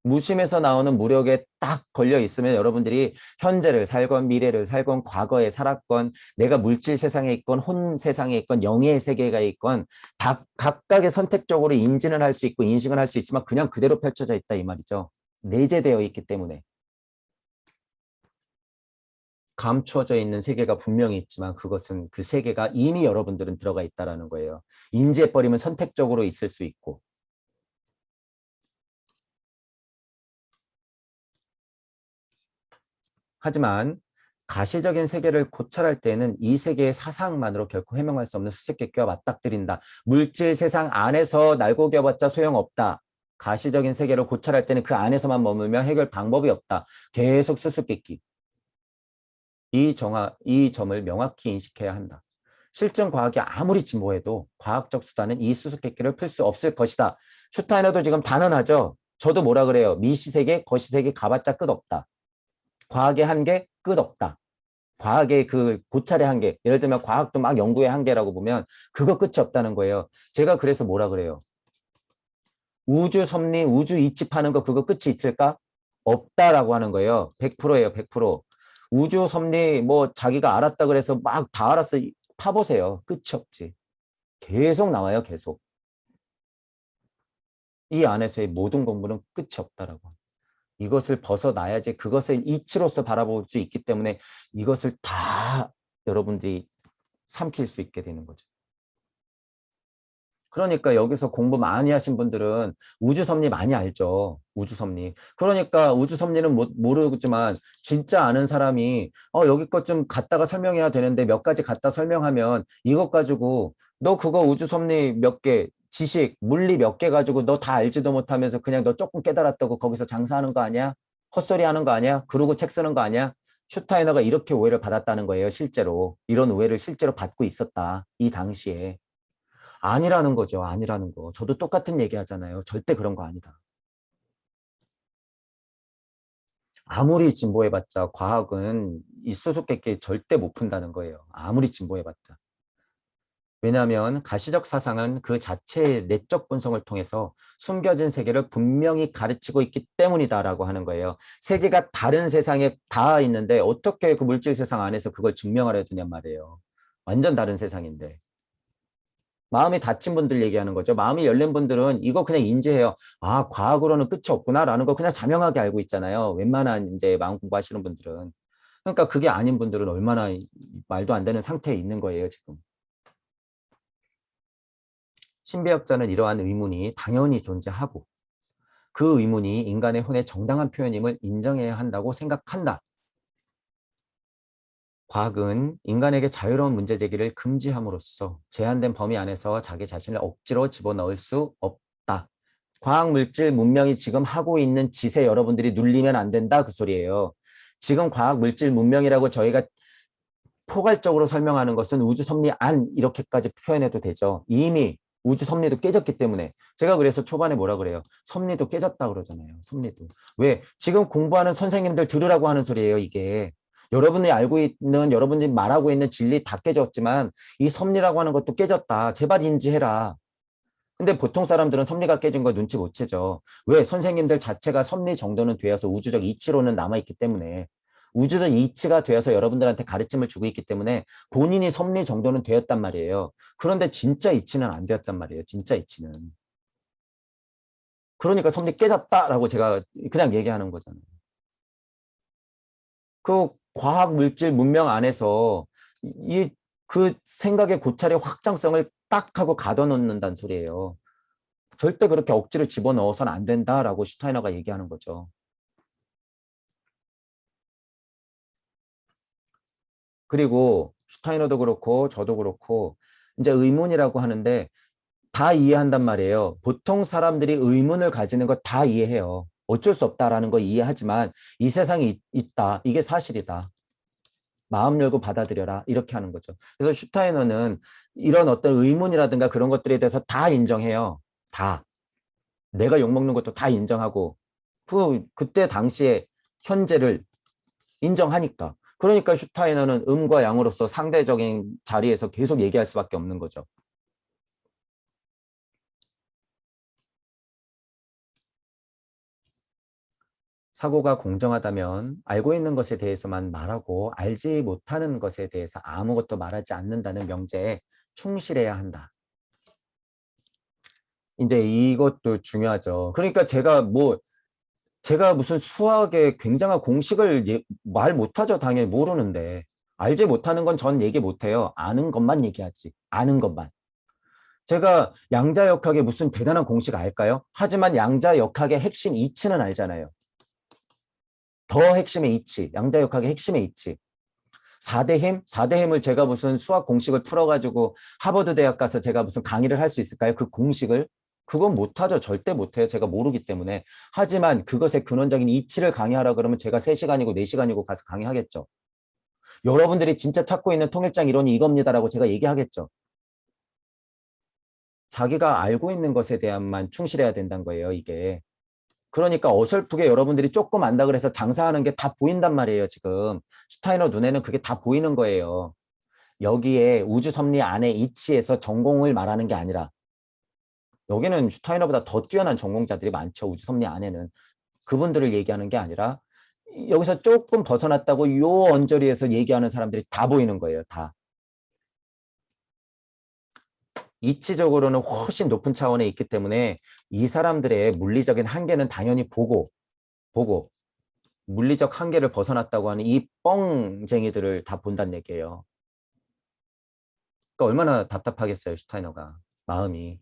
무심에서 나오는 무력에 딱 걸려 있으면 여러분들이 현재를 살건 미래를 살건 과거에 살았건 내가 물질 세상에 있건 혼 세상에 있건 영의 세계가 있건 다 각각의 선택적으로 인지는 할 수 있고 인식은 할 수 있지만 그냥 그대로 펼쳐져 있다 이 말이죠. 내재되어 있기 때문에. 감추어져 있는 세계가 분명히 있지만 그것은 그 세계가 이미 여러분들은 들어가 있다는 거예요. 인지해버리면 선택적으로 있을 수 있고. 하지만 가시적인 세계를 고찰할 때는 이 세계의 사상만으로 결코 해명할 수 없는 수수께끼와 맞닥뜨린다. 물질 세상 안에서 날고 겨봤자 소용없다. 가시적인 세계를 고찰할 때는 그 안에서만 머물며 해결 방법이 없다. 계속 수수께끼. 이 점을 명확히 인식해야 한다. 실증 과학이 아무리 진보해도 과학적 수단은 이 수수께끼를 풀 수 없을 것이다. 슈타이너도 지금 단언하죠. 저도 뭐라 그래요. 미시세계, 거시세계 가봤자 끝 없다. 과학의 한계 끝 없다. 과학의 그 고찰의 한계, 예를 들면 과학도 막 연구의 한계라고 보면 그거 끝이 없다는 거예요. 제가 그래서 뭐라 그래요. 우주 섭리, 우주 이치파는 거 그거 끝이 있을까? 없다라고 하는 거예요. 100%예요, 100%. 우주 섭리 뭐 자기가 알았다 그래서 막 다 알았어. 파보세요. 끝이 없지. 계속 나와요, 계속. 이 안에서의 모든 공부는 끝이 없다라고. 이것을 벗어나야지 그것을 이치로서 바라볼 수 있기 때문에 이것을 다 여러분들이 삼킬 수 있게 되는 거죠. 그러니까 여기서 공부 많이 하신 분들은 우주섭리 많이 알죠. 우주섭리. 그러니까 우주섭리는 모르겠지만 진짜 아는 사람이 여기 것 좀 갖다가 설명해야 되는데 몇 가지 갖다 설명하면 이것 가지고 너 그거 우주섭리 몇 개, 지식, 물리 몇 개 가지고 너 다 알지도 못하면서 그냥 너 조금 깨달았다고 거기서 장사하는 거 아니야? 헛소리 하는 거 아니야? 그러고 책 쓰는 거 아니야? 슈타이너가 이렇게 오해를 받았다는 거예요. 실제로. 이런 오해를 실제로 받고 있었다. 이 당시에. 아니라는 거죠. 아니라는 거. 저도 똑같은 얘기 하잖아요. 절대 그런 거 아니다. 아무리 진보해봤자 과학은 이 수수께끼 절대 못 푼다는 거예요. 아무리 진보해봤자. 왜냐하면 가시적 사상은 그 자체의 내적 본성을 통해서 숨겨진 세계를 분명히 가르치고 있기 때문이다라고 하는 거예요. 세계가 다른 세상에 닿아 있는데 어떻게 그 물질 세상 안에서 그걸 증명하려 드냔 말이에요. 완전 다른 세상인데. 마음이 닫힌 분들 얘기하는 거죠. 마음이 열린 분들은 이거 그냥 인지해요. 아, 과학으로는 끝이 없구나라는 거 그냥 자명하게 알고 있잖아요. 웬만한 이제 마음 공부하시는 분들은. 그러니까 그게 아닌 분들은 얼마나 말도 안 되는 상태에 있는 거예요, 지금. 신비학자는 이러한 의문이 당연히 존재하고 그 의문이 인간의 혼의 정당한 표현임을 인정해야 한다고 생각한다. 과학은 인간에게 자유로운 문제 제기를 금지함으로써 제한된 범위 안에서 자기 자신을 억지로 집어넣을 수 없다. 과학물질 문명이 지금 하고 있는 짓에 여러분들이 눌리면 안 된다 그 소리예요. 지금 과학물질 문명이라고 저희가 포괄적으로 설명하는 것은 우주 섭리 안 이렇게까지 표현해도 되죠. 이미 우주 섭리도 깨졌기 때문에 제가 그래서 초반에 뭐라 그래요? 섭리도 깨졌다 그러잖아요. 섭리도. 왜? 지금 공부하는 선생님들 들으라고 하는 소리예요. 이게. 여러분이 알고 있는 여러분이 말하고 있는 진리 다 깨졌지만 이 섭리라고 하는 것도 깨졌다. 제발 인지해라. 근데 보통 사람들은 섭리가 깨진 거 눈치 못 채죠. 왜? 선생님들 자체가 섭리 정도는 되어서 우주적 이치로는 남아있기 때문에 우주적 이치가 되어서 여러분들한테 가르침을 주고 있기 때문에 본인이 섭리 정도는 되었단 말이에요. 그런데 진짜 이치는 안 되었단 말이에요. 진짜 이치는. 그러니까 섭리 깨졌다라고 제가 그냥 얘기하는 거잖아요. 그 과학 물질 문명 안에서 그 생각의 고찰의 확장성을 딱 하고 가둬놓는다는 소리예요. 절대 그렇게 억지로 집어넣어서는 안 된다라고 슈타이너가 얘기하는 거죠. 그리고 슈타이너도 그렇고 저도 그렇고 이제 의문이라고 하는데 다 이해한단 말이에요. 보통 사람들이 의문을 가지는 거 다 이해해요. 어쩔 수 없다라는 거 이해하지만 이 세상이 있다. 이게 사실이다. 마음 열고 받아들여라. 이렇게 하는 거죠. 그래서 슈타이너는 이런 어떤 의문이라든가 그런 것들에 대해서 다 인정해요. 다. 내가 욕먹는 것도 다 인정하고 그때 당시에 현재를 인정하니까. 그러니까 슈타이너는 음과 양으로서 상대적인 자리에서 계속 얘기할 수밖에 없는 거죠. 사고가 공정하다면 알고 있는 것에 대해서만 말하고 알지 못하는 것에 대해서 아무것도 말하지 않는다는 명제에 충실해야 한다. 이제 이것도 중요하죠. 그러니까 제가 무슨 수학의 굉장한 공식을 말 못하죠. 당연히 모르는데. 알지 못하는 건 전 얘기 못해요. 아는 것만 얘기하지. 아는 것만. 제가 양자역학의 무슨 대단한 공식 알까요? 하지만 양자역학의 핵심 이치는 알잖아요. 더 핵심의 이치, 양자역학의 핵심의 이치. 4대 힘? 4대 힘을 제가 무슨 수학 공식을 풀어가지고 하버드 대학 가서 제가 무슨 강의를 할 수 있을까요? 그 공식을? 그건 못하죠. 절대 못해요. 제가 모르기 때문에. 하지만 그것의 근원적인 이치를 강의하라 그러면 제가 3시간이고 4시간이고 가서 강의하겠죠. 여러분들이 진짜 찾고 있는 통일장 이론이 이겁니다라고 제가 얘기하겠죠. 자기가 알고 있는 것에 대한만 충실해야 된다는 거예요, 이게. 그러니까 어설프게 여러분들이 조금 안다 그래서 장사하는 게 다 보인단 말이에요, 지금. 슈타이너 눈에는 그게 다 보이는 거예요. 여기에 우주 섭리 안에 이치에서 전공을 말하는 게 아니라 여기는 슈타이너보다 더 뛰어난 전공자들이 많죠. 우주 섭리 안에는. 그분들을 얘기하는 게 아니라 여기서 조금 벗어났다고 요 언저리에서 얘기하는 사람들이 다 보이는 거예요. 다. 이치적으로는 훨씬 높은 차원에 있기 때문에 이 사람들의 물리적인 한계는 당연히 보고 물리적 한계를 벗어났다고 하는 이 뻥쟁이들을 다 본다는 얘기예요. 그러니까 얼마나 답답하겠어요, 슈타이너가. 마음이.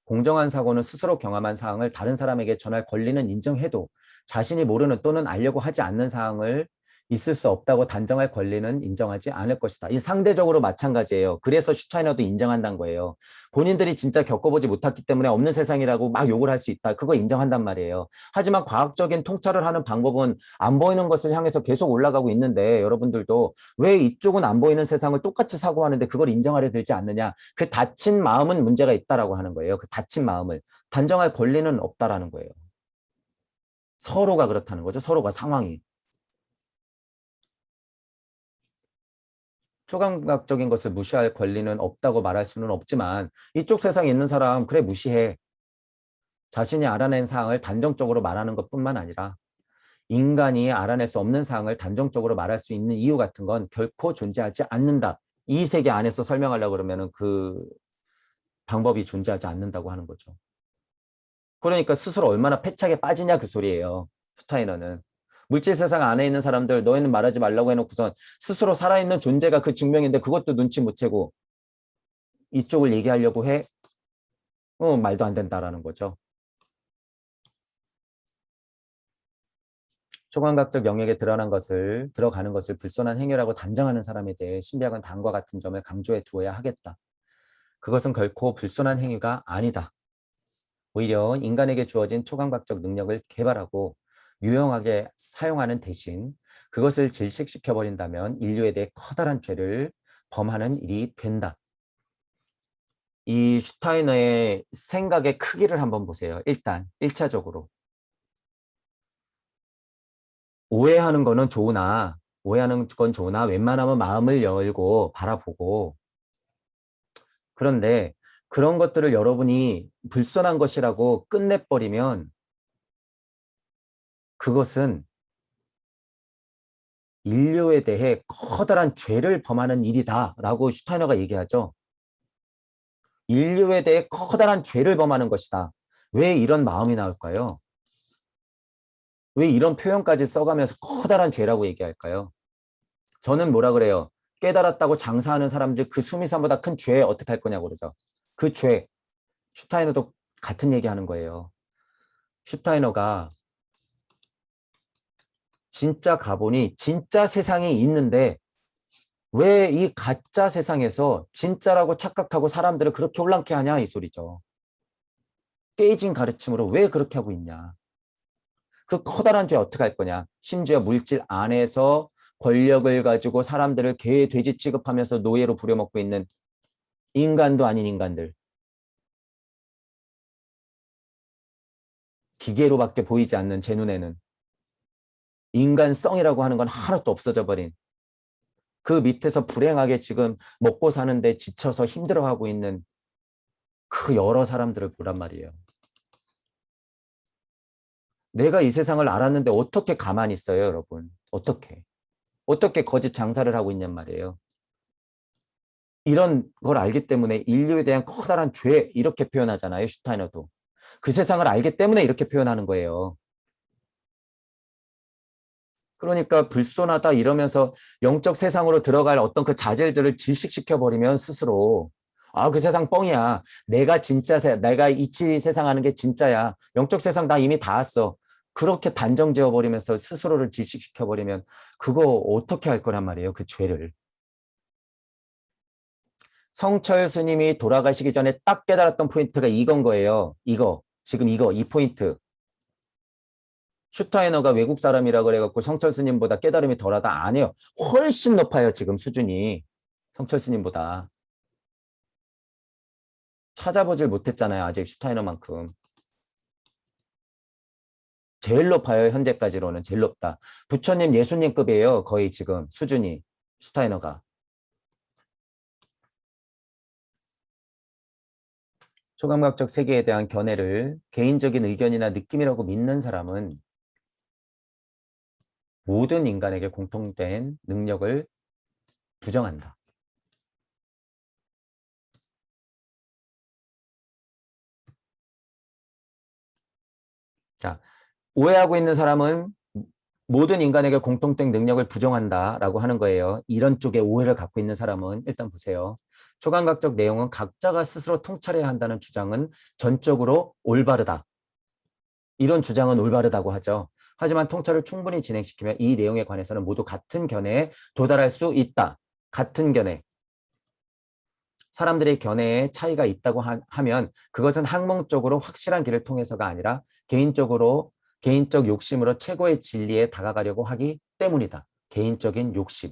공정한 사고는 스스로 경험한 사항을 다른 사람에게 전할 권리는 인정해도 자신이 모르는 또는 알려고 하지 않는 사항을 있을 수 없다고 단정할 권리는 인정하지 않을 것이다. 이 상대적으로 마찬가지예요. 그래서 슈타이너도 인정한다는 거예요. 본인들이 진짜 겪어보지 못했기 때문에 없는 세상이라고 막 욕을 할 수 있다. 그거 인정한단 말이에요. 하지만 과학적인 통찰을 하는 방법은 안 보이는 것을 향해서 계속 올라가고 있는데 여러분들도 왜 이쪽은 안 보이는 세상을 똑같이 사고하는데 그걸 인정하려 들지 않느냐. 그 닫힌 마음은 문제가 있다라고 하는 거예요. 그 닫힌 마음을 단정할 권리는 없다라는 거예요. 서로가 그렇다는 거죠. 서로가 상황이. 초감각적인 것을 무시할 권리는 없다고 말할 수는 없지만 이쪽 세상에 있는 사람 그래 무시해. 자신이 알아낸 사항을 단정적으로 말하는 것뿐만 아니라 인간이 알아낼 수 없는 사항을 단정적으로 말할 수 있는 이유 같은 건 결코 존재하지 않는다. 이 세계 안에서 설명하려고 그러면 그 방법이 존재하지 않는다고 하는 거죠. 그러니까 스스로 얼마나 패착에 빠지냐 그 소리예요. 슈타이너는. 물질 세상 안에 있는 사람들 너희는 말하지 말라고 해놓고선 스스로 살아있는 존재가 그 증명인데 그것도 눈치 못 채고 이쪽을 얘기하려고 해? 말도 안 된다라는 거죠. 초감각적 영역에 들어가는 것을 불손한 행위라고 단정하는 사람에 대해 신비학은 다음과 같은 점을 강조해 두어야 하겠다. 그것은 결코 불손한 행위가 아니다. 오히려 인간에게 주어진 초감각적 능력을 개발하고 유용하게 사용하는 대신 그것을 질식시켜버린다면 인류에 대해 커다란 죄를 범하는 일이 된다. 이 슈타이너의 생각의 크기를 한번 보세요. 일단 1차적으로 오해하는 건 좋으나 웬만하면 마음을 열고 바라보고, 그런데 그런 것들을 여러분이 불순한 것이라고 끝내버리면 그것은 인류에 대해 커다란 죄를 범하는 일이다라고 슈타이너가 얘기하죠. 인류에 대해 커다란 죄를 범하는 것이다. 왜 이런 마음이 나올까요? 왜 이런 표현까지 써가면서 커다란 죄라고 얘기할까요? 저는 뭐라 그래요? 깨달았다고 장사하는 사람들 그 수미산보다 큰 죄 어떻게 할 거냐고 그러죠. 그 죄. 슈타이너도 같은 얘기하는 거예요. 슈타이너가 진짜 가본이 진짜 세상이 있는데 왜 이 가짜 세상에서 진짜라고 착각하고 사람들을 그렇게 혼란케 하냐 이 소리죠. 깨진 가르침으로 왜 그렇게 하고 있냐. 그 커다란 죄 어떻게 할 거냐. 심지어 물질 안에서 권력을 가지고 사람들을 개, 돼지 취급하면서 노예로 부려먹고 있는 인간도 아닌 인간들. 기계로밖에 보이지 않는 제 눈에는 인간성이라고 하는 건 하나도 없어져 버린, 그 밑에서 불행하게 지금 먹고 사는데 지쳐서 힘들어하고 있는 그 여러 사람들을 보란 말이에요. 내가 이 세상을 알았는데 어떻게 가만히 있어요, 여러분? 어떻게 거짓 장사를 하고 있냔 말이에요. 이런 걸 알기 때문에 인류에 대한 커다란 죄 이렇게 표현하잖아요, 슈타이너도. 그 세상을 알기 때문에 이렇게 표현하는 거예요. 그러니까 불손하다 이러면서 영적 세상으로 들어갈 어떤 그 자질들을 질식시켜버리면 스스로 그 세상 뻥이야. 내가 이치 세상 하는 게 진짜야. 영적 세상 나 이미 다 왔어. 그렇게 단정 지어버리면서 스스로를 질식시켜버리면 그거 어떻게 할 거란 말이에요. 그 죄를. 성철 스님이 돌아가시기 전에 딱 깨달았던 포인트가 이건 거예요. 지금 이 포인트. 슈타이너가 외국 사람이라 그래갖고 성철 스님보다 깨달음이 덜하다? 아니에요. 훨씬 높아요. 지금 수준이. 성철 스님보다. 찾아보질 못했잖아요. 아직 슈타이너만큼. 제일 높아요. 현재까지로는 제일 높다. 부처님 예수님급이에요. 거의 지금 수준이. 슈타이너가. 초감각적 세계에 대한 견해를 개인적인 의견이나 느낌이라고 믿는 사람은 모든 인간에게 공통된 능력을 부정한다. 자, 오해하고 있는 사람은 모든 인간에게 공통된 능력을 부정한다라고 하는 거예요. 이런 쪽에 오해를 갖고 있는 사람은 일단 보세요. 초감각적 내용은 각자가 스스로 통찰해야 한다는 주장은 전적으로 올바르다. 이런 주장은 올바르다고 하죠. 하지만 통찰을 충분히 진행시키면 이 내용에 관해서는 모두 같은 견해에 도달할 수 있다. 같은 견해. 사람들의 견해에 차이가 있다고 하면 그것은 학문적으로 확실한 길을 통해서가 아니라 개인적 욕심으로 최고의 진리에 다가가려고 하기 때문이다. 개인적인 욕심.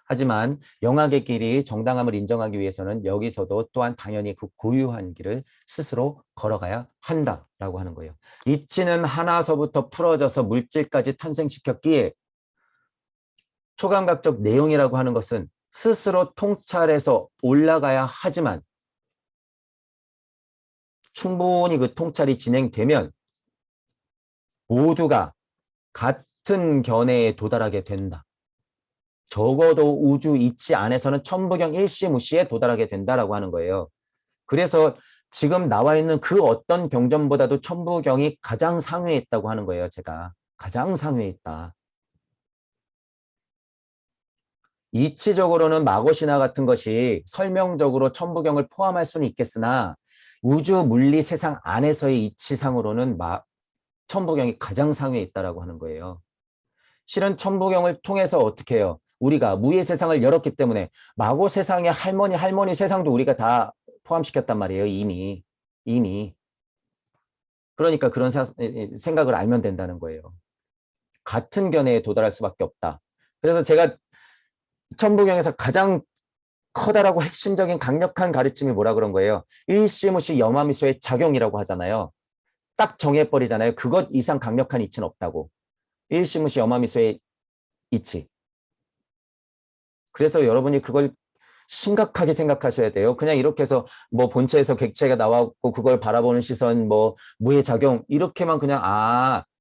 하지만 영학의 길이 정당함을 인정하기 위해서는 여기서도 또한 당연히 그 고유한 길을 스스로 걸어가야 한다라고 하는 거예요. 이치는 하나서부터 풀어져서 물질까지 탄생시켰기에 초감각적 내용이라고 하는 것은 스스로 통찰해서 올라가야 하지만 충분히 그 통찰이 진행되면 모두가 같은 견해에 도달하게 된다. 적어도 우주 이치 안에서는 천부경 일시무시에 도달하게 된다라고 하는 거예요. 그래서 지금 나와 있는 그 어떤 경전보다도 천부경이 가장 상위에 있다고 하는 거예요. 제가 가장 상위에 있다. 이치적으로는 마고시나 같은 것이 설명적으로 천부경을 포함할 수는 있겠으나 우주 물리 세상 안에서의 이치상으로는 천부경이 가장 상위에 있다라고 하는 거예요. 실은 천부경을 통해서 어떻게 해요? 우리가 무의 세상을 열었기 때문에 마고 세상의 할머니 세상도 우리가 다 포함시켰단 말이에요. 이미. 그러니까 그런 생각을 알면 된다는 거예요. 같은 견해에 도달할 수밖에 없다. 그래서 제가 천부경에서 가장 커다랗고 핵심적인 강력한 가르침이 뭐라 그런 거예요? 일시무시 염화미소의 작용이라고 하잖아요. 딱 정해버리잖아요. 그것 이상 강력한 이치는 없다고. 일시무시 염화미소의 이치. 그래서 여러분이 그걸 심각하게 생각하셔야 돼요. 그냥 이렇게 해서 뭐 본체에서 객체가 나왔고 그걸 바라보는 시선, 뭐 무의 작용 이렇게만 그냥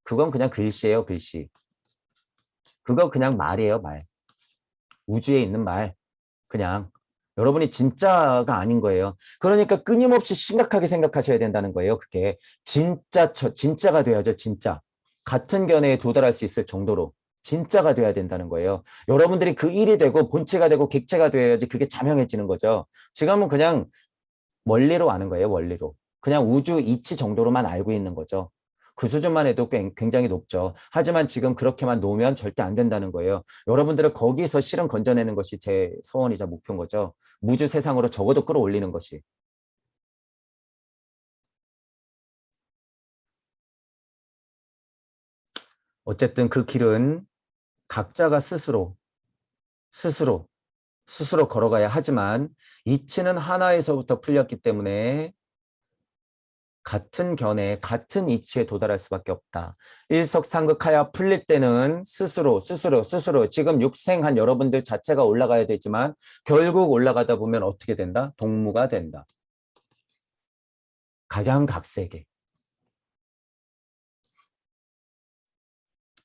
그건 그냥 글씨예요, 글씨. 그거 그냥 말이에요, 말. 우주에 있는 말. 그냥 여러분이 진짜가 아닌 거예요. 그러니까 끊임없이 심각하게 생각하셔야 된다는 거예요. 그게 진짜가 돼야죠. 진짜. 같은 견해에 도달할 수 있을 정도로 진짜가 돼야 된다는 거예요. 여러분들이 그 일이 되고 본체가 되고 객체가 돼야지 그게 자명해지는 거죠. 지금은 그냥 원리로 아는 거예요. 원리로. 그냥 우주 이치 정도로만 알고 있는 거죠. 그 수준만 해도 굉장히 높죠. 하지만 지금 그렇게만 놓으면 절대 안 된다는 거예요. 여러분들은 거기서 실은 건져내는 것이 제 소원이자 목표인 거죠. 무주 세상으로 적어도 끌어올리는 것이. 어쨌든 그 길은 각자가 스스로, 스스로 걸어가야 하지만 이치는 하나에서부터 풀렸기 때문에 같은 견해, 같은 이치에 도달할 수밖에 없다. 일석삼극하여 풀릴 때는 스스로 지금 육생한 여러분들 자체가 올라가야 되지만 결국 올라가다 보면 어떻게 된다? 동무가 된다. 각양각색의.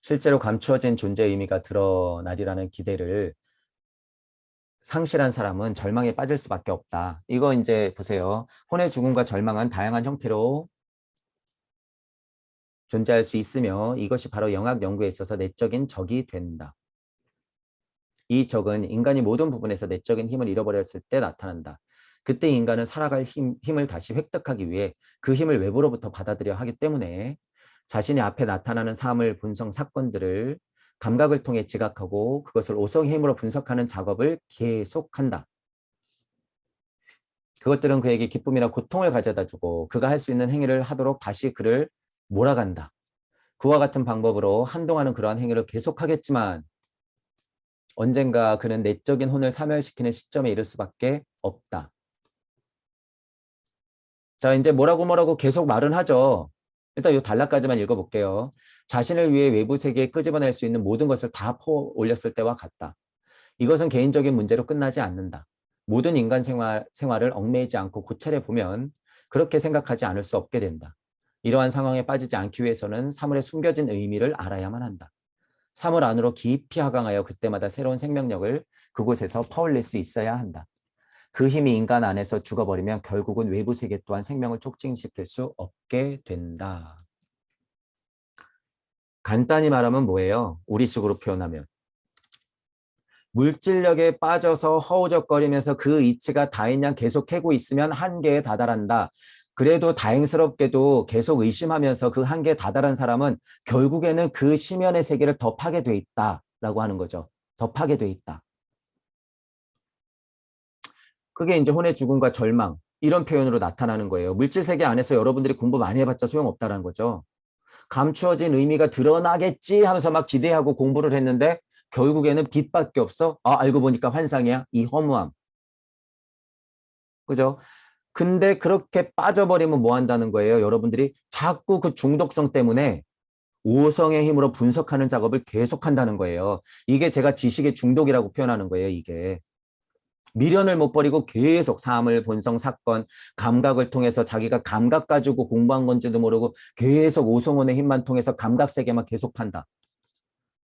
실제로 감추어진 존재 의미가 드러나리라는 기대를 상실한 사람은 절망에 빠질 수밖에 없다. 이거 이제 보세요. 혼의 죽음과 절망은 다양한 형태로 존재할 수 있으며 이것이 바로 영학 연구에 있어서 내적인 적이 된다. 이 적은 인간이 모든 부분에서 내적인 힘을 잃어버렸을 때 나타난다. 그때 인간은 살아갈 힘을 다시 획득하기 위해 그 힘을 외부로부터 받아들여야 하기 때문에 자신이 앞에 나타나는 사물, 본성, 사건들을 감각을 통해 지각하고 그것을 오성의 힘으로 분석하는 작업을 계속한다. 그것들은 그에게 기쁨이나 고통을 가져다주고 그가 할 수 있는 행위를 하도록 다시 그를 몰아간다. 그와 같은 방법으로 한동안은 그러한 행위를 계속하겠지만 언젠가 그는 내적인 혼을 사멸시키는 시점에 이를 수밖에 없다. 자, 이제 뭐라고 계속 말은 하죠. 일단 이 단락까지만 읽어볼게요. 자신을 위해 외부 세계에 끄집어낼 수 있는 모든 것을 다 퍼 올렸을 때와 같다. 이것은 개인적인 문제로 끝나지 않는다. 모든 인간 생활을 얽매이지 않고 고찰해 보면 그렇게 생각하지 않을 수 없게 된다. 이러한 상황에 빠지지 않기 위해서는 사물의 숨겨진 의미를 알아야만 한다. 사물 안으로 깊이 하강하여 그때마다 새로운 생명력을 그곳에서 퍼올릴 수 있어야 한다. 그 힘이 인간 안에서 죽어버리면 결국은 외부 세계 또한 생명을 촉진시킬 수 없게 된다. 간단히 말하면 뭐예요? 우리식으로 표현하면. 물질력에 빠져서 허우적거리면서 그 이치가 다인양 계속 캐고 있으면 한계에 다다란다. 그래도 다행스럽게도 계속 의심하면서 그 한계에 다다란 사람은 결국에는 그 심연의 세계를 더 파게 돼 있다라고 하는 거죠. 더 파게 돼 있다. 그게 이제 혼의 죽음과 절망 이런 표현으로 나타나는 거예요. 물질 세계 안에서 여러분들이 공부 많이 해봤자 소용없다는 거죠. 감추어진 의미가 드러나겠지 하면서 막 기대하고 공부를 했는데 결국에는 빛밖에 없어. 알고 보니까 환상이야. 이 허무함. 그죠? 근데 그렇게 빠져버리면 뭐 한다는 거예요? 여러분들이 자꾸 그 중독성 때문에 오성의 힘으로 분석하는 작업을 계속한다는 거예요. 이게 제가 지식의 중독이라고 표현하는 거예요. 이게. 미련을 못 버리고 계속 사물, 본성, 사건, 감각을 통해서 자기가 감각 가지고 공부한 건지도 모르고 계속 오성원의 힘만 통해서 감각 세계만 계속 판다.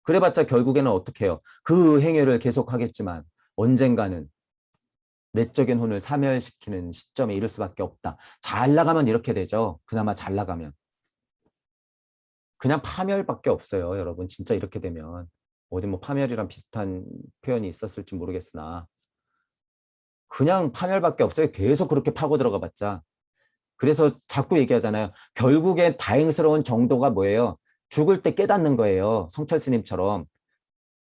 그래봤자 결국에는 어떻게 해요? 그 행위를 계속하겠지만 언젠가는 내적인 혼을 사멸시키는 시점에 이를 수밖에 없다. 잘 나가면 이렇게 되죠. 그나마 잘 나가면. 그냥 파멸밖에 없어요. 여러분 진짜 이렇게 되면. 어디 뭐 파멸이랑 비슷한 표현이 있었을지 모르겠으나 그냥 파멸밖에 없어요. 계속 그렇게 파고 들어가 봤자. 그래서 자꾸 얘기하잖아요. 결국에 다행스러운 정도가 뭐예요? 죽을 때 깨닫는 거예요. 성철 스님처럼.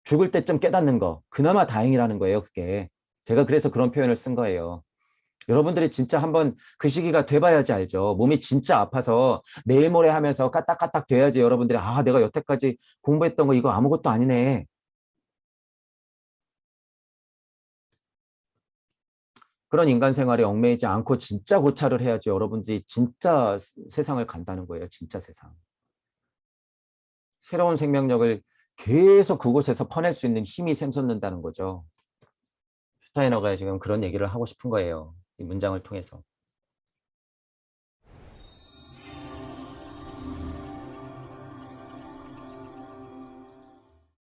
죽을 때쯤 깨닫는 거. 그나마 다행이라는 거예요. 그게. 제가 그래서 그런 표현을 쓴 거예요. 여러분들이 진짜 한번 그 시기가 돼봐야지 알죠. 몸이 진짜 아파서 내일 모레 하면서 까딱까딱 돼야지 여러분들이 아, 내가 여태까지 공부했던 거 이거 아무것도 아니네. 그런 인간 생활에 얽매이지 않고 진짜 고찰을 해야지 여러분들이 진짜 세상을 간다는 거예요. 진짜 세상. 새로운 생명력을 계속 그곳에서 퍼낼 수 있는 힘이 샘솟는다는 거죠. 슈타이너가 지금 그런 얘기를 하고 싶은 거예요. 이 문장을 통해서.